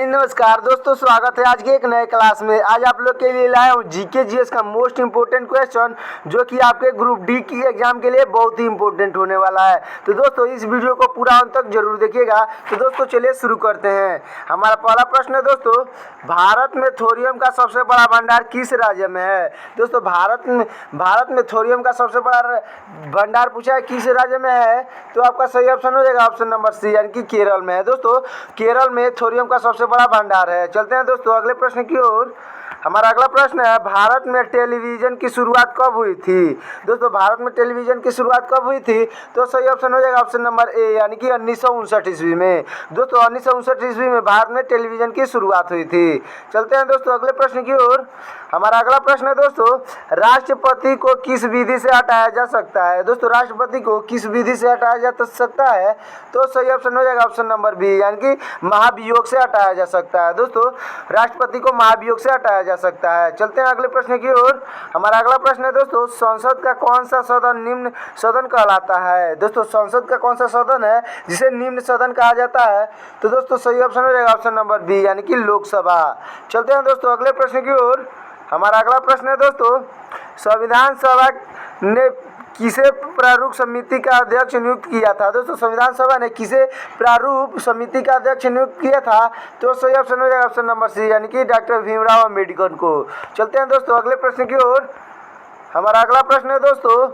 नमस्कार दोस्तों, स्वागत है आज के एक नए क्लास में। आज आप लोग के लिए लाया हूँ जीके जीएस का मोस्ट इंपोर्टेंट क्वेश्चन, जो कि आपके ग्रुप डी की एग्जाम के लिए बहुत ही इंपोर्टेंट होने वाला है। तो दोस्तों इस वीडियो को पूरा अंत तक जरूर देखिएगा। तो दोस्तों चलिए शुरू करते हैं। हमारा पहला प्रश्न है दोस्तों, भारत में थोरियम का सबसे बड़ा भंडार किस राज्य में है? दोस्तों भारत में थोरियम का सबसे बड़ा भंडार पूछा है, किस राज्य में है? तो आपका सही ऑप्शन हो जाएगा ऑप्शन नंबर सी, यानी कि केरल में है। दोस्तों केरल में थोरियम का सबसे बड़ा भंडार है। चलते हैं दोस्तों अगले प्रश्न की ओर। हमारा अगला प्रश्न है, भारत में टेलीविजन की शुरुआत कब हुई थी? दोस्तों भारत में टेलीविजन की शुरुआत कब हुई थी? तो सही ऑप्शन हो जाएगा ऑप्शन नंबर ए, यानी कि 1959 ईस्वी में। दोस्तों 1959 ईस्वी में भारत में टेलीविजन की शुरुआत हुई थी। चलते हैं दोस्तों अगले प्रश्न की ओर। हमारा अगला प्रश्न है दोस्तों, राष्ट्रपति को किस विधि से हटाया जा सकता है? दोस्तों राष्ट्रपति को किस विधि से हटाया जा सकता है? तो सही ऑप्शन हो जाएगा ऑप्शन नंबर बी, यानी कि महाभियोग से हटाया जा सकता है। दोस्तों राष्ट्रपति को महाभियोग से हटाया जा सकता है। चलते हैं अगले प्रश्न की ओर। हमारा अगला प्रश्न है दोस्तों, संसद का कौन सा सदन निम्न सदन कहलाता है? दोस्तों संसद का कौन सा सदन है जिसे निम्न सदन कहा जाता है? तो दोस्तों सही ऑप्शन हो जाएगा ऑप्शन नंबर बी, यानी कि लोकसभा। चलते हैं दोस्तों अगले प्रश्न की ओर। हमारा अगला प्रश्न है दोस्तों, संविधान सभा ने किसे प्रारूप समिति का अध्यक्ष नियुक्त किया था? दोस्तों संविधान सभा ने किसे प्रारूप समिति का अध्यक्ष नियुक्त किया था? तो सही ऑप्शन हो जाएगा ऑप्शन नंबर सी, यानी कि डॉक्टर भीमराव अम्बेडकर को। चलते हैं दोस्तों अगले प्रश्न की ओर। हमारा अगला प्रश्न है दोस्तों,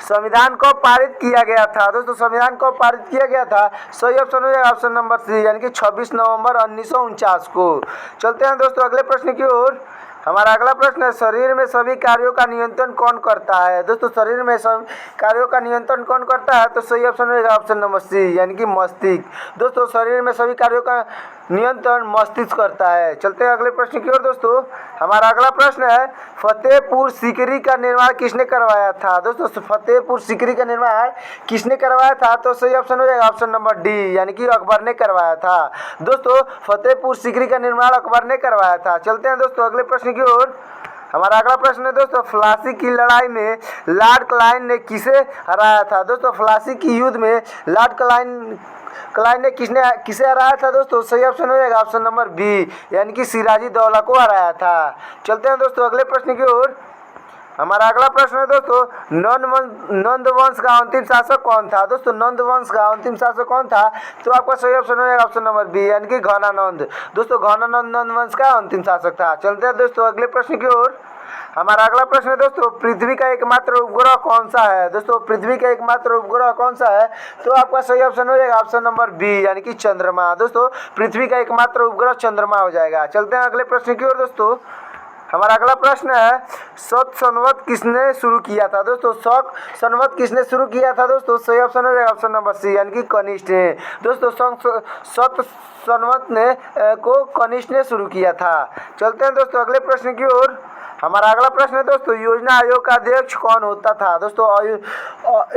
संविधान को पारित किया गया था? दोस्तों संविधान को पारित किया गया था, सही ऑप्शन हो जाएगा ऑप्शन नंबर सी, यानी कि 26 नवंबर 1949 को। चलते हैं दोस्तों अगले प्रश्न की ओर। हमारा अगला प्रश्न है, शरीर में सभी कार्यों का नियंत्रण कौन करता है? दोस्तों शरीर में सभी कार्यों का नियंत्रण कौन करता है? तो सही ऑप्शन होगा ऑप्शन नंबर सी, यानी कि मस्तिष्क। दोस्तों शरीर में सभी कार्यों का नियंत्रण मस्तिष्क करता है। चलते हैं अगले प्रश्न की ओर दोस्तों। हमारा अगला प्रश्न है, फतेहपुर सीकरी का निर्माण किसने करवाया था? दोस्तों फतेहपुर सीकरी का निर्माण किसने करवाया था? तो सही ऑप्शन हो जाएगा ऑप्शन नंबर डी, यानी कि अकबर ने करवाया था। दोस्तों फतेहपुर सीकरी का निर्माण अकबर ने करवाया था। चलते हैं दोस्तों अगले प्रश्न की ओर। हमारा अगला प्रश्न है दोस्तों, प्लासी की लड़ाई में लॉर्ड क्लाइन ने किसे हराया था? दोस्तों प्लासी की युद्ध में लॉर्ड क्लाइन ने किसे हराया था? दोस्तों सही ऑप्शन हो जाएगा ऑप्शन नंबर बी, यानी कि सिराजी दौला को हराया था। चलते हैं दोस्तों अगले प्रश्न की ओर। हमारा अगला प्रश्न है दोस्तों, नंद वंश का अंतिम शासक कौन था? दोस्तों नंद वंश का अंतिम शासक कौन था? तो आपका सही ऑप्शन हो जाएगा ऑप्शन नंबर बी, यानी कि घनानंद। दोस्तों घनानंद नंद वंश का अंतिम शासक था। चलते हैं दोस्तों अगले प्रश्न की ओर। हमारा अगला प्रश्न है दोस्तों, पृथ्वी का एकमात्र उपग्रह कौन सा है? दोस्तों पृथ्वी का एकमात्र उपग्रह कौन सा है? तो आपका सही ऑप्शन हो जाएगा ऑप्शन नंबर बी, यानी कि चंद्रमा। दोस्तों पृथ्वी का एकमात्र उपग्रह चंद्रमा हो जाएगा। चलते हैं अगले प्रश्न की ओर दोस्तों। हमारा अगला प्रश्न है, शक संवत किसने शुरू किया था? दोस्तों शक संवत किसने शुरू किया था? दोस्तों सही ऑप्शन हो जाएगा ऑप्शन नंबर सी, यानी कि कनिष्ठ ने। दोस्तों शक संवत ने को कनिष्ठ ने शुरू किया था। चलते हैं दोस्तों अगले प्रश्न की ओर। हमारा अगला प्रश्न है दोस्तों, योजना आयोग का अध्यक्ष कौन होता था? दोस्तों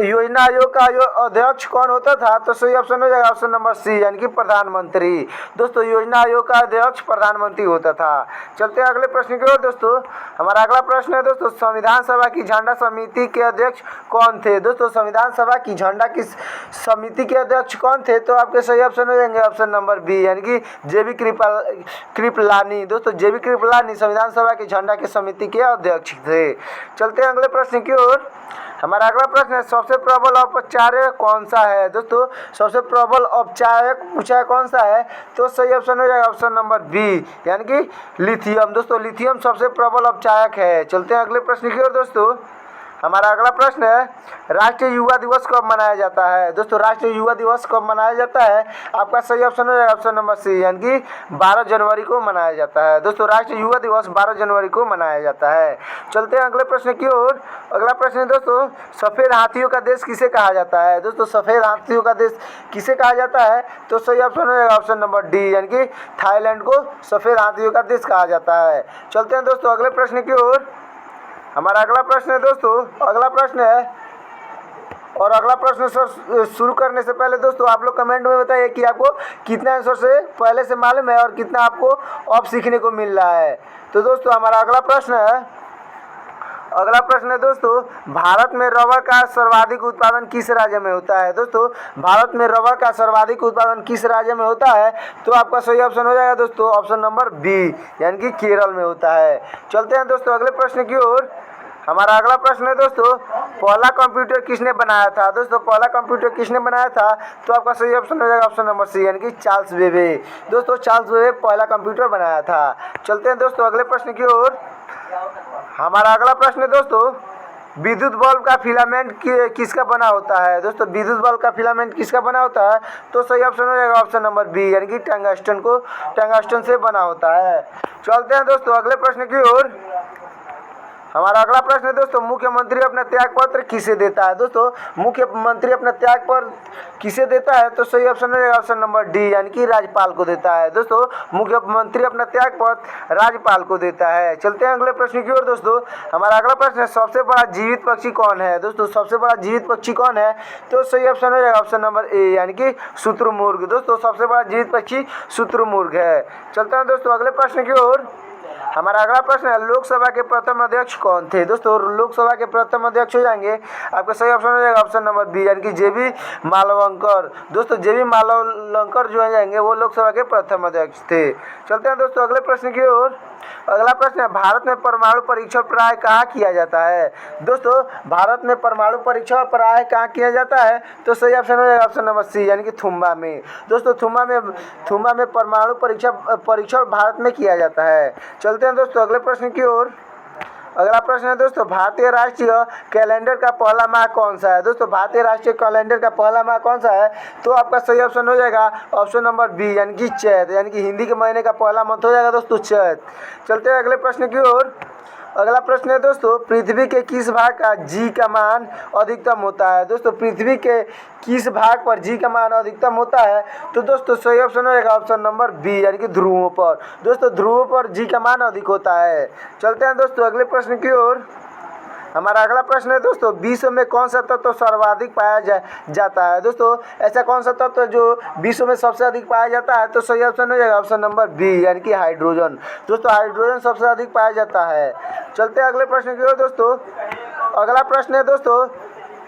योजना आयोग का अध्यक्ष कौन होता था? तो सही ऑप्शन हो जाएगा ऑप्शन नंबर सी, यानी कि प्रधानमंत्री। दोस्तों योजना आयोग का अध्यक्ष प्रधानमंत्री होता था। चलते हैं अगले प्रश्न की ओर दोस्तों। हमारा अगला प्रश्न है दोस्तों, संविधान सभा की झंडा समिति के अध्यक्ष कौन थे? दोस्तों संविधान सभा की झंडा की समिति के अध्यक्ष कौन थे? तो आपके सही ऑप्शन हो जाएंगे ऑप्शन नंबर बी, यानी कि जेबी कृपलानी। दोस्तों जेबी कृपलानी संविधान सभा की झंडा की समिति के अध्यक्ष थे। चलते हैं अगले प्रश्न की ओर। हमारा अगला प्रश्न है, सबसे प्रबल औपचार्य कौन सा है? दोस्तों सबसे प्रबल औपचार्य पूछा है कौन सा है? तो सही ऑप्शन हो जाएगा ऑप्शन नंबर बी, यानी कि लिथियम। दोस्तों लिथियम सबसे प्रबल औपचारक है। चलते हैं अगले प्रश्न की ओर दोस्तों। हमारा अगला प्रश्न है, राष्ट्रीय युवा दिवस कब मनाया जाता है? दोस्तों राष्ट्रीय युवा दिवस कब मनाया जाता है? आपका सही ऑप्शन हो जाएगा ऑप्शन नंबर सी, यानी कि 12 जनवरी को मनाया जाता है। दोस्तों राष्ट्रीय युवा दिवस 12 जनवरी को मनाया जाता है। चलते हैं अगले प्रश्न की ओर। अगला प्रश्न है दोस्तों, सफ़ेद हाथियों का देश किसे कहा जाता है? दोस्तों सफ़ेद हाथियों का देश किसे कहा जाता है? तो सही ऑप्शन हो जाएगा ऑप्शन नंबर डी, यानी कि थाईलैंड को सफ़ेद हाथियों का देश कहा जाता है। चलते हैं दोस्तों अगले प्रश्न की ओर। हमारा अगला प्रश्न है दोस्तों, अगला प्रश्न है, और अगला प्रश्न सर शुरू करने से पहले दोस्तों आप लोग कमेंट में बताइए कि आपको कितना आंसर से पहले से मालूम है और कितना आपको अब सीखने को मिल रहा है। तो दोस्तों हमारा अगला प्रश्न है, अगला प्रश्न है दोस्तों, भारत में रबर का सर्वाधिक उत्पादन किस राज्य में होता है? दोस्तों भारत में रबर का सर्वाधिक उत्पादन किस राज्य में होता है? तो आपका सही ऑप्शन हो जाएगा दोस्तों ऑप्शन नंबर बी, यानी कि केरल में होता है। चलते हैं दोस्तों अगले प्रश्न की ओर। हमारा अगला प्रश्न है दोस्तों, पहला कंप्यूटर किसने बनाया था? दोस्तों पहला कंप्यूटर किसने बनाया था? तो आपका सही ऑप्शन हो जाएगा ऑप्शन नंबर सी, यानी कि चार्ल्स बेबे। दोस्तों चार्ल्स बेबे पहला कंप्यूटर बनाया था। चलते हैं दोस्तों अगले प्रश्न की ओर। हमारा अगला प्रश्न है दोस्तों, विद्युत बल्ब का फिलामेंट किसका बना होता है? दोस्तों विद्युत बल्ब का फिलामेंट किसका बना होता है? तो सही ऑप्शन हो जाएगा ऑप्शन नंबर बी, यानी कि टंगस्टन से बना होता है। चलते हैं दोस्तों अगले प्रश्न की ओर। हमारा अगला प्रश्न है दोस्तों, मुख्यमंत्री अपना त्याग पत्र किसे देता है? दोस्तों मुख्यमंत्री अपना त्याग पत्र किसे देता है? तो सही ऑप्शन है ऑप्शन नंबर डी, यानी कि राज्यपाल को देता है। दोस्तों मुख्यमंत्री अपना त्याग पत्र राज्यपाल को देता है। चलते हैं अगले प्रश्न की ओर दोस्तों। हमारा अगला प्रश्न है, सबसे बड़ा जीवित पक्षी कौन है? दोस्तों सबसे बड़ा जीवित पक्षी कौन है? तो सही ऑप्शन हो जाएगा ऑप्शन नंबर ए, यानी कि शुतुरमुर्ग। दोस्तों सबसे बड़ा जीवित पक्षी शुतुरमुर्ग है। चलते हैं दोस्तों अगले प्रश्न की ओर। हमारा अगला प्रश्न है, लोकसभा के प्रथम अध्यक्ष कौन थे? दोस्तों लोकसभा के प्रथम अध्यक्ष हो जाएंगे, आपका सही ऑप्शन हो जाएगा ऑप्शन नंबर बी, यानी कि जेबी मालवंकर। दोस्तों जेबी मालवंकर जो हो जाएंगे वो लोकसभा के प्रथम अध्यक्ष थे। चलते हैं दोस्तों अगले प्रश्न की ओर। अगला प्रश्न है, भारत में परमाणु परीक्षण प्राय कहाँ किया जाता है? दोस्तों भारत में परमाणु परीक्षण प्राय कहाँ किया जाता है? तो सही ऑप्शन हो जाएगा ऑप्शन नंबर सी, यानी कि थुम्बा में। दोस्तों थुम्बा में परमाणु परीक्षण भारत में किया जाता है। चलते हैं दोस्तों अगले प्रश्न की ओर। अगला प्रश्न है दोस्तों, भारतीय राष्ट्रीय कैलेंडर का पहला माह कौन सा है? दोस्तों भारतीय राष्ट्रीय कैलेंडर का पहला माह कौन सा है? तो आपका सही ऑप्शन हो जाएगा ऑप्शन नंबर बी, यानी कि चैत, यानी कि हिंदी के महीने का पहला मंथ हो जाएगा दोस्तों चैत। चलते हैं अगले प्रश्न की ओर। अगला प्रश्न है दोस्तों, पृथ्वी के किस भाग का जी का मान अधिकतम होता है? दोस्तों पृथ्वी के किस भाग पर जी का मान अधिकतम होता है? तो दोस्तों सही ऑप्शन हो जाएगा ऑप्शन नंबर बी, यानी कि ध्रुवों पर। दोस्तों ध्रुवों पर जी का मान अधिक होता है। चलते हैं दोस्तों अगले प्रश्न की ओर। हमारा अगला प्रश्न है दोस्तों, विश्व में कौन सा तत्व सर्वाधिक पाया जाता है? दोस्तों ऐसा कौन सा तत्व जो विश्व में सबसे अधिक पाया जाता है? तो सही ऑप्शन हो जाएगा ऑप्शन नंबर बी, यानी कि हाइड्रोजन। दोस्तों हाइड्रोजन सबसे अधिक पाया जाता है। चलते हैं अगले प्रश्न की ओर दोस्तों। अगला प्रश्न है दोस्तों,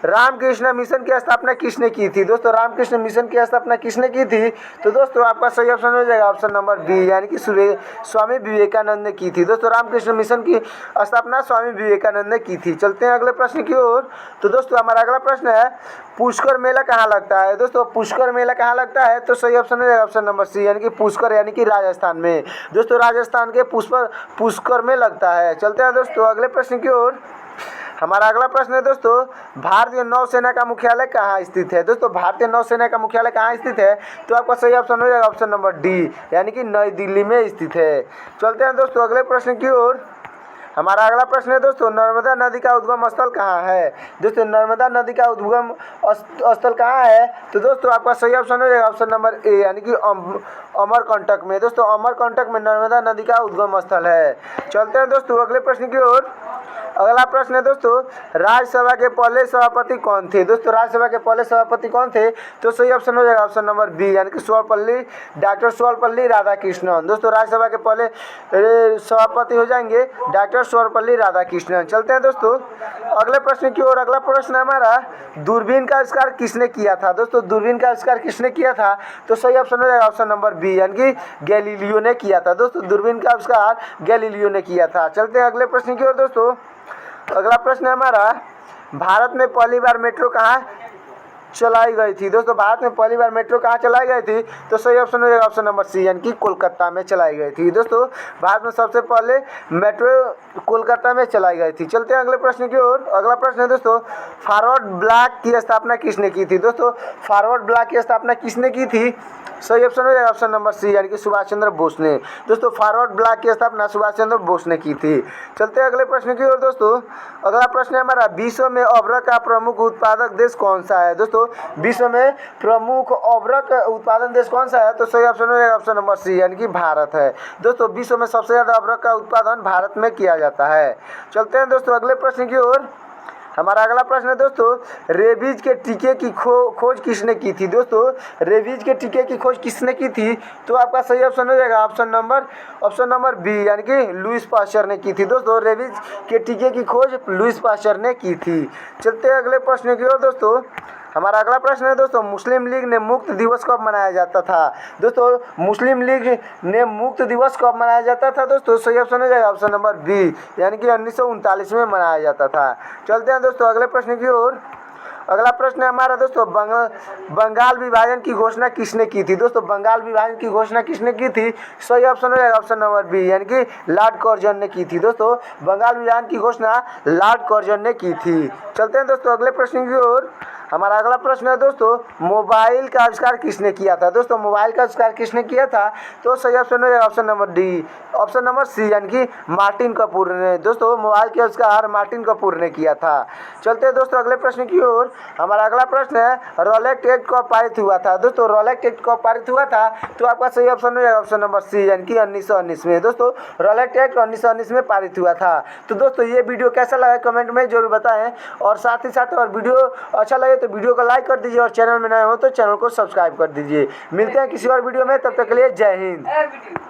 रामकृष्ण मिशन की स्थापना किसने की थी? दोस्तों रामकृष्ण मिशन की स्थापना किसने की थी? तो दोस्तों आपका सही ऑप्शन हो जाएगा ऑप्शन नंबर बी, यानी कि स्वामी विवेकानंद ने की थी। दोस्तों रामकृष्ण मिशन की स्थापना स्वामी विवेकानंद ने की थी। चलते हैं अगले प्रश्न की ओर। तो दोस्तों हमारा अगला प्रश्न है, पुष्कर मेला कहाँ लगता है? दोस्तों पुष्कर मेला कहाँ लगता है? तो सही ऑप्शन हो जाएगा ऑप्शन नंबर सी, यानी कि पुष्कर, यानी कि राजस्थान में। दोस्तों राजस्थान के पुष्कर में लगता है। चलते हैं दोस्तों अगले प्रश्न की ओर। हमारा अगला प्रश्न है दोस्तों, भारतीय नौसेना का मुख्यालय कहाँ स्थित है? दोस्तों भारतीय नौसेना का मुख्यालय कहाँ स्थित है? तो आपका सही ऑप्शन हो जाएगा ऑप्शन नंबर डी, यानी कि नई दिल्ली में स्थित है। चलते हैं दोस्तों अगले प्रश्न की ओर। हमारा अगला प्रश्न है दोस्तों, नर्मदा नदी का उद्गम स्थल कहाँ है? दोस्तों नर्मदा नदी का उद्गम स्थल कहाँ है? तो दोस्तों आपका सही ऑप्शन हो जाएगा ऑप्शन नंबर ए, यानी कि अमरकंटक में। दोस्तों अमरकंटक में नर्मदा नदी का उद्गम स्थल है। चलते हैं दोस्तों अगले प्रश्न की ओर। अगला प्रश्न है दोस्तों, राज्यसभा के पहले सभापति कौन थे? दोस्तों राज्यसभा के पहले सभापति कौन थे? तो सही ऑप्शन हो जाएगा ऑप्शन नंबर बी, यानी कि डॉक्टर सर्वपल्ली राधाकृष्णन। दोस्तों राज्यसभा के पहले सभापति हो जाएंगे डॉक्टर सर्वपल्ली राधाकृष्णन। चलते हैं दोस्तों अगले प्रश्न की ओर। अगला प्रश्न है हमारा, दूरबीन का आविष्कार किसने किया था? दोस्तों दूरबीन का आविष्कार किसने किया था? तो सही ऑप्शन हो जाएगा ऑप्शन नंबर बी, यानी कि गैलीलियो ने किया था। दोस्तों दूरबीन का आविष्कार गैलीलियो ने किया था। चलते हैं अगले प्रश्न की ओर दोस्तों। अगला प्रश्न है हमारा, भारत में पहली बार मेट्रो कहाँ चलाई गई थी? दोस्तों भारत में पहली बार मेट्रो कहाँ चलाई गई थी? तो सही ऑप्शन हो जाएगा ऑप्शन नंबर सी, यानी कि कोलकाता में चलाई गई थी। दोस्तों भारत में सबसे पहले मेट्रो कोलकाता में चलाई गई थी। चलते हैं अगले प्रश्न की ओर। अगला प्रश्न है दोस्तों, फॉरवर्ड ब्लॉक की स्थापना किसने की थी? दोस्तों फॉरवर्ड ब्लॉक की स्थापना किसने की थी? सही ऑप्शन हो जाएगा ऑप्शन नंबर सी, यानी कि सुभाष चंद्र बोस ने। दोस्तों फॉरवर्ड ब्लॉक की स्थापना सुभाष चंद्र बोस ने की थी। चलते हैं अगले प्रश्न की ओर दोस्तों। अगला प्रश्न है हमारा, विश्व में अभ्रक का प्रमुख उत्पादक देश कौन सा है? दोस्तों विश्व में प्रमुख अभ्रक उत्पादन देश कौन सा है? तो सही ऑप्शन हो जाएगा ऑप्शन नंबर सी, यानी कि भारत है। दोस्तों विश्व में सबसे ज़्यादा अभ्रक का उत्पादन भारत में किया जाता है। चलते हैं दोस्तों अगले प्रश्न की ओर। हमारा अगला प्रश्न है दोस्तों, रेबीज के टीके की खोज किसने की थी। दोस्तों रेबीज के टीके की खोज किसने की थी, तो आपका सही ऑप्शन हो जाएगा ऑप्शन नंबर बी, यानी कि लुईस पास्चर ने की थी। दोस्तों रेबीज के टीके की खोज लुईस पास्चर ने की थी। चलते हैं अगले प्रश्न की ओर। दोस्तों हमारा अगला प्रश्न है दोस्तों, मुस्लिम लीग ने मुक्त दिवस कब मनाया जाता था। दोस्तों मुस्लिम लीग ने मुक्त दिवस कब मनाया जाता था। दोस्तों सही ऑप्शन हो जाएगा ऑप्शन नंबर बी, यानी कि 1939 में मनाया जाता था। चलते हैं दोस्तों अगले प्रश्न की ओर। अगला प्रश्न है हमारा दोस्तों, बंगाल विभाजन की घोषणा किसने की थी। दोस्तों बंगाल विभाजन की घोषणा किसने की थी, सही ऑप्शन हो जाएगा ऑप्शन नंबर बी, यानी कि लॉर्ड कर्जन ने की थी। दोस्तों बंगाल विभाजन की घोषणा लॉर्ड कर्जन ने की थी। चलते हैं दोस्तों अगले प्रश्न की ओर। हमारा अगला प्रश्न है दोस्तों, मोबाइल का आविष्कार किसने किया था। दोस्तों मोबाइल का आविष्कार किसने किया था, तो सही ऑप्शन हो जाएगा option number D, option number C, यानी कि मार्टिन कपूर ने। दोस्तों मोबाइल का आविष्कार मार्टिन कपूर ने किया था। चलते हैं दोस्तों अगले प्रश्न की ओर। हमारा अगला प्रश्न है, रॉलेट एक्ट कब पारित हुआ था। दोस्तों रॉलेट एक्ट कब पारित हुआ था, तो आपका सही ऑप्शन हो जाएगा ऑप्शन नंबर सी, यानी कि 1919 में। दोस्तों रॉलेट एक्ट 1919 में पारित हुआ था। तो दोस्तों ये वीडियो कैसा लगा कमेंट में जरूर बताएं, और साथ ही साथ और वीडियो अच्छा लगे तो वीडियो को लाइक कर दीजिए, और चैनल में नए हो तो चैनल को सब्सक्राइब कर दीजिए। मिलते हैं किसी और वीडियो में, तब तक के लिए जय हिंद।